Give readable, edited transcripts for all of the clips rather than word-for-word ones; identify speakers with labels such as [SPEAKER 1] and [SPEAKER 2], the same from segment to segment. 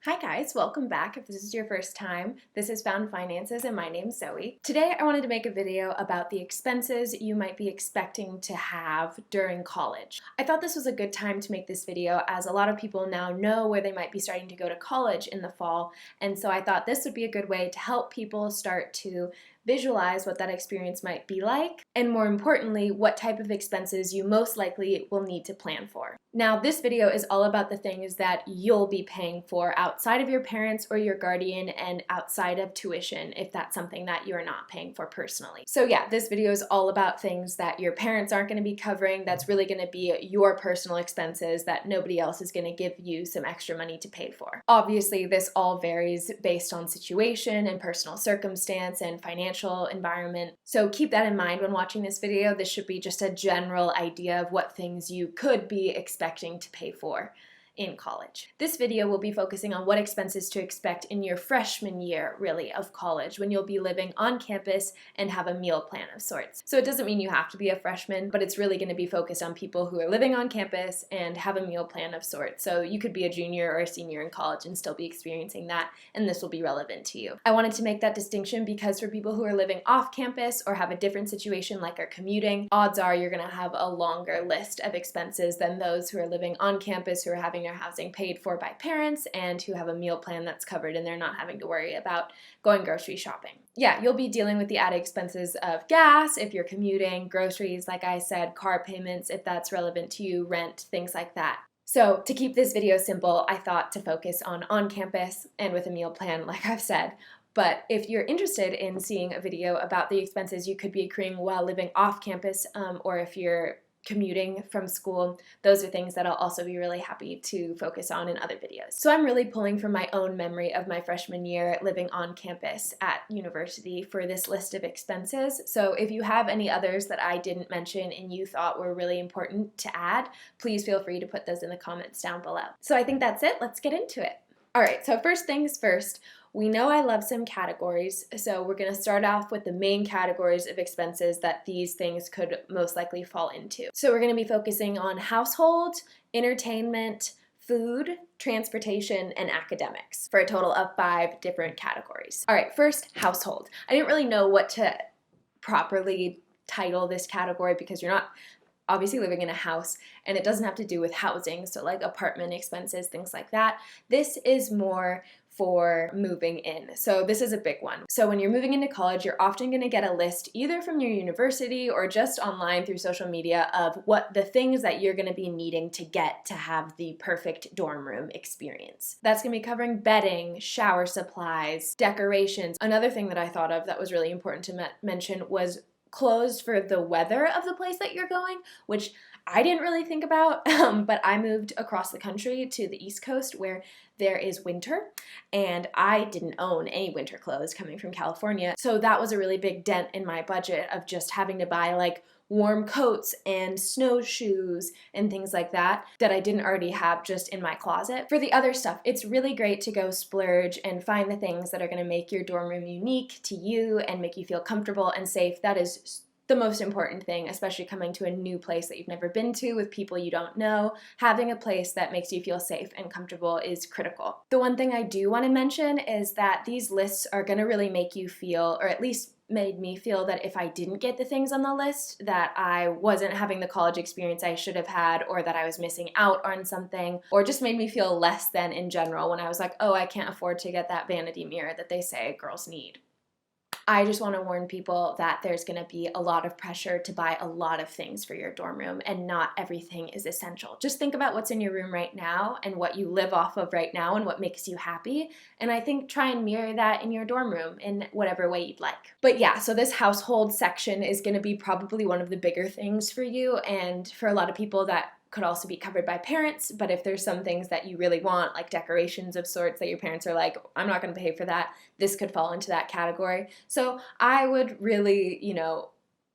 [SPEAKER 1] Hi guys, welcome back. If this is your first time, this is Found Finances and my name's Zoe. Today I wanted to make a video about the expenses you might be expecting to have during college. I thought this was a good time to make this video as a lot of people now know where they might be starting to go to college in the fall, and so I thought this would be a good way to help people start to visualize what that experience might be like, and more importantly, what type of expenses you most likely will need to plan for. Now, this video is all about the things that you'll be paying for outside of your parents or your guardian and outside of tuition if that's something that you're not paying for personally. So yeah, this video is all about things that your parents aren't going to be covering, that's really going to be your personal expenses that nobody else is going to give you some extra money to pay for. Obviously, this all varies based on situation and personal circumstance and financial environment. So keep that in mind when watching this video. This should be just a general idea of what things you could be expecting to pay for in college. This video will be focusing on what expenses to expect in your freshman year, really, of college, when you'll be living on campus and have a meal plan of sorts. So it doesn't mean you have to be a freshman, but it's really going to be focused on people who are living on campus and have a meal plan of sorts. So you could be a junior or a senior in college and still be experiencing that, and this will be relevant to you. I wanted to make that distinction because for people who are living off campus or have a different situation like are commuting, odds are you're going to have a longer list of expenses than those who are living on campus, who are having their housing paid for by parents and who have a meal plan that's covered and they're not having to worry about going grocery shopping. Yeah, you'll be dealing with the added expenses of gas if you're commuting, groceries, like I said, car payments if that's relevant to you, rent, things like that. So to keep this video simple, I thought to focus on campus and with a meal plan, like I've said. But if you're interested in seeing a video about the expenses you could be accruing while living off campus, or if you're commuting from school, those are things that I'll also be really happy to focus on in other videos. So I'm really pulling from my own memory of my freshman year living on campus at university for this list of expenses. So if you have any others that I didn't mention and you thought were really important to add, please feel free to put those in the comments down below. So I think that's it. Let's get into it. All right, so first things first, we know I love some categories, so we're going to start off with the main categories of expenses that these things could most likely fall into. So we're going to be focusing on household, entertainment, food, transportation, and academics for a total of 5 different categories. All right, first, household. I didn't really know what to properly title this category because you're not obviously living in a house, and it doesn't have to do with housing, so like apartment expenses, things like that. This is more for moving in. So this is a big one. So when you're moving into college, you're often going to get a list either from your university or just online through social media of what the things that you're going to be needing to get to have the perfect dorm room experience. That's going to be covering bedding, shower supplies, decorations. Another thing that I thought of that was really important to mention was clothes for the weather of the place that you're going, which I didn't really think about, but I moved across the country to the East Coast where there is winter, and I didn't own any winter clothes coming from California, so that was a really big dent in my budget of just having to buy like warm coats and snowshoes and things like that I didn't already have just in my closet. For the other stuff, it's really great to go splurge and find the things that are going to make your dorm room unique to you and make you feel comfortable and safe. That is the most important thing, especially coming to a new place that you've never been to with people you don't know. Having a place that makes you feel safe and comfortable is critical. The one thing I do want to mention is that these lists are going to really make you feel, or at least made me feel, that if I didn't get the things on the list, that I wasn't having the college experience I should have had, or that I was missing out on something, or just made me feel less than in general when I was like, oh, I can't afford to get that vanity mirror that they say girls need. I just want to warn people that there's going to be a lot of pressure to buy a lot of things for your dorm room, and not everything is essential. Just think about what's in your room right now and what you live off of right now and what makes you happy, and I think try and mirror that in your dorm room in whatever way you'd like. But yeah, so this household section is going to be probably one of the bigger things for you, and for a lot of people that could also be covered by parents, but if there's some things that you really want, like decorations of sorts that your parents are like, I'm not going to pay for that, this could fall into that category. So I would really,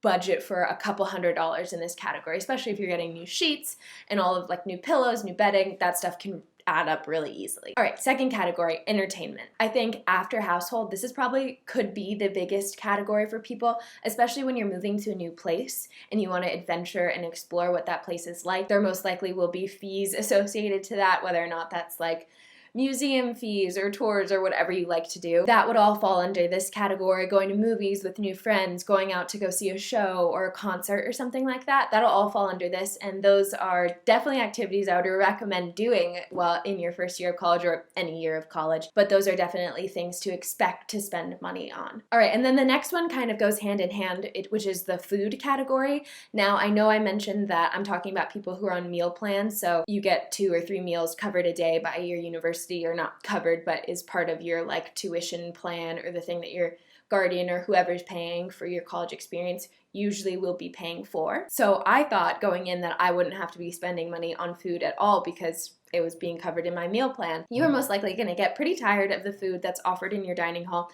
[SPEAKER 1] budget for a couple $100s in this category, especially if you're getting new sheets and all of like new pillows, new bedding, that stuff can add up really easily. All right, second category, entertainment. I think after household, this is probably could be the biggest category for people, especially when you're moving to a new place and you want to adventure and explore what that place is like. There most likely will be fees associated to that, whether or not that's like museum fees or tours or whatever you like to do. That would all fall under this category. Going to movies with new friends, going out to go see a show or a concert or something like that, that'll all fall under this, and those are definitely activities I would recommend doing while in your first year of college or any year of college, but those are definitely things to expect to spend money on. All right, and then the next one kind of goes hand in hand, which is the food category. Now, I know I mentioned that I'm talking about people who are on meal plans, so you get 2 or 3 meals covered a day by your university, or not covered, but is part of your like tuition plan or the thing that your guardian or whoever's paying for your college experience usually will be paying for. So I thought going in that I wouldn't have to be spending money on food at all because it was being covered in my meal plan. You are most likely going to get pretty tired of the food that's offered in your dining hall.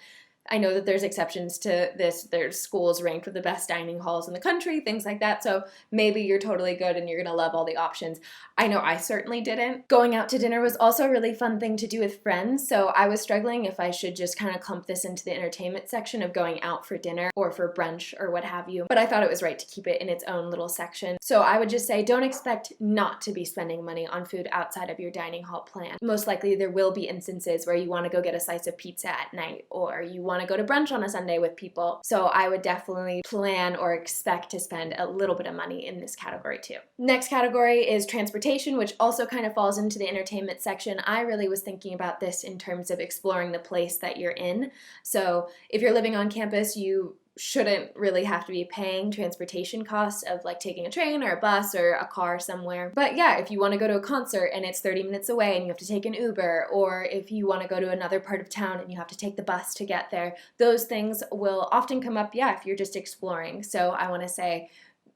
[SPEAKER 1] I know that there's exceptions to this. There's schools ranked with the best dining halls in the country, things like that. So maybe you're totally good and you're going to love all the options. I know I certainly didn't. Going out to dinner was also a really fun thing to do with friends. So I was struggling if I should just kind of clump this into the entertainment section of going out for dinner or for brunch or what have you. But I thought it was right to keep it in its own little section. So I would just say don't expect not to be spending money on food outside of your dining hall plan. Most likely there will be instances where you want to go get a slice of pizza at night, or you want to go to brunch on a Sunday with people. So I would definitely plan or expect to spend a little bit of money in this category too. Next category is transportation, which also kind of falls into the entertainment section. I really was thinking about this in terms of exploring the place that you're in. So if you're living on campus, you shouldn't really have to be paying transportation costs of like taking a train or a bus or a car somewhere. But yeah, if you want to go to a concert and it's 30 minutes away and you have to take an Uber, or if you want to go to another part of town and you have to take the bus to get there, those things will often come up, yeah, if you're just exploring. So I want to say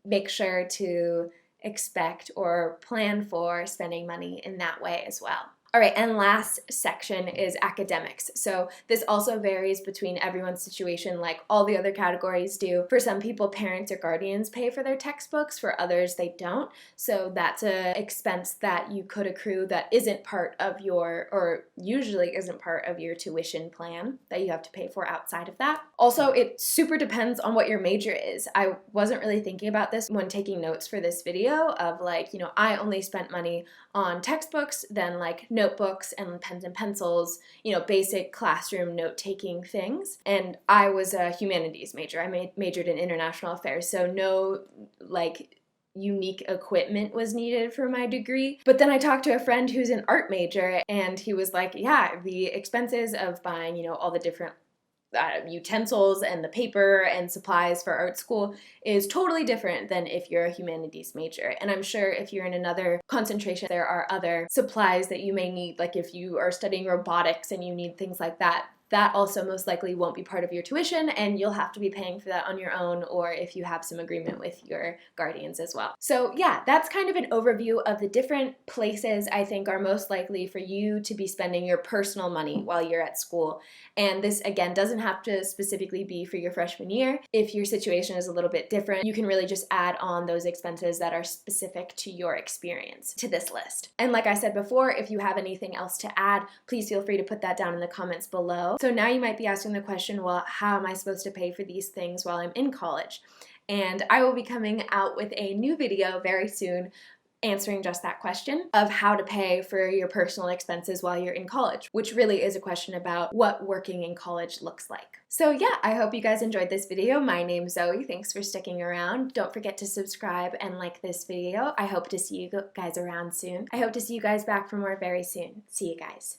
[SPEAKER 1] make sure to expect or plan for spending money in that way as well. All right, and last section is academics. So this also varies between everyone's situation, like all the other categories do. For some people, parents or guardians pay for their textbooks. For others, they don't. So that's an expense that you could accrue that isn't part of your, or usually isn't part of your tuition plan that you have to pay for outside of that. Also, it super depends on what your major is. I wasn't really thinking about this when taking notes for this video of like, you know, I only spent money on textbooks, then like notebooks and pens and pencils, you know, basic classroom note-taking things. And I was a humanities major. I majored in international affairs, so no like unique equipment was needed for my degree. But then I talked to a friend who's an art major, and he was like, yeah, the expenses of buying, you know, all the different utensils and the paper and supplies for art school is totally different than if you're a humanities major. And I'm sure if you're in another concentration, there are other supplies that you may need, like if you are studying robotics and you need things like that. That also most likely won't be part of your tuition, and you'll have to be paying for that on your own, or if you have some agreement with your guardians as well. So yeah, that's kind of an overview of the different places I think are most likely for you to be spending your personal money while you're at school. And this, again, doesn't have to specifically be for your freshman year. If your situation is a little bit different, you can really just add on those expenses that are specific to your experience to this list. And like I said before, if you have anything else to add, please feel free to put that down in the comments below. So now you might be asking the question, well, how am I supposed to pay for these things while I'm in college? And I will be coming out with a new video very soon answering just that question of how to pay for your personal expenses while you're in college, which really is a question about what working in college looks like. So yeah, I hope you guys enjoyed this video. My name's Zoe. Thanks for sticking around. Don't forget to subscribe and like this video. I hope to see you guys around soon. I hope to see you guys back for more very soon. See you guys.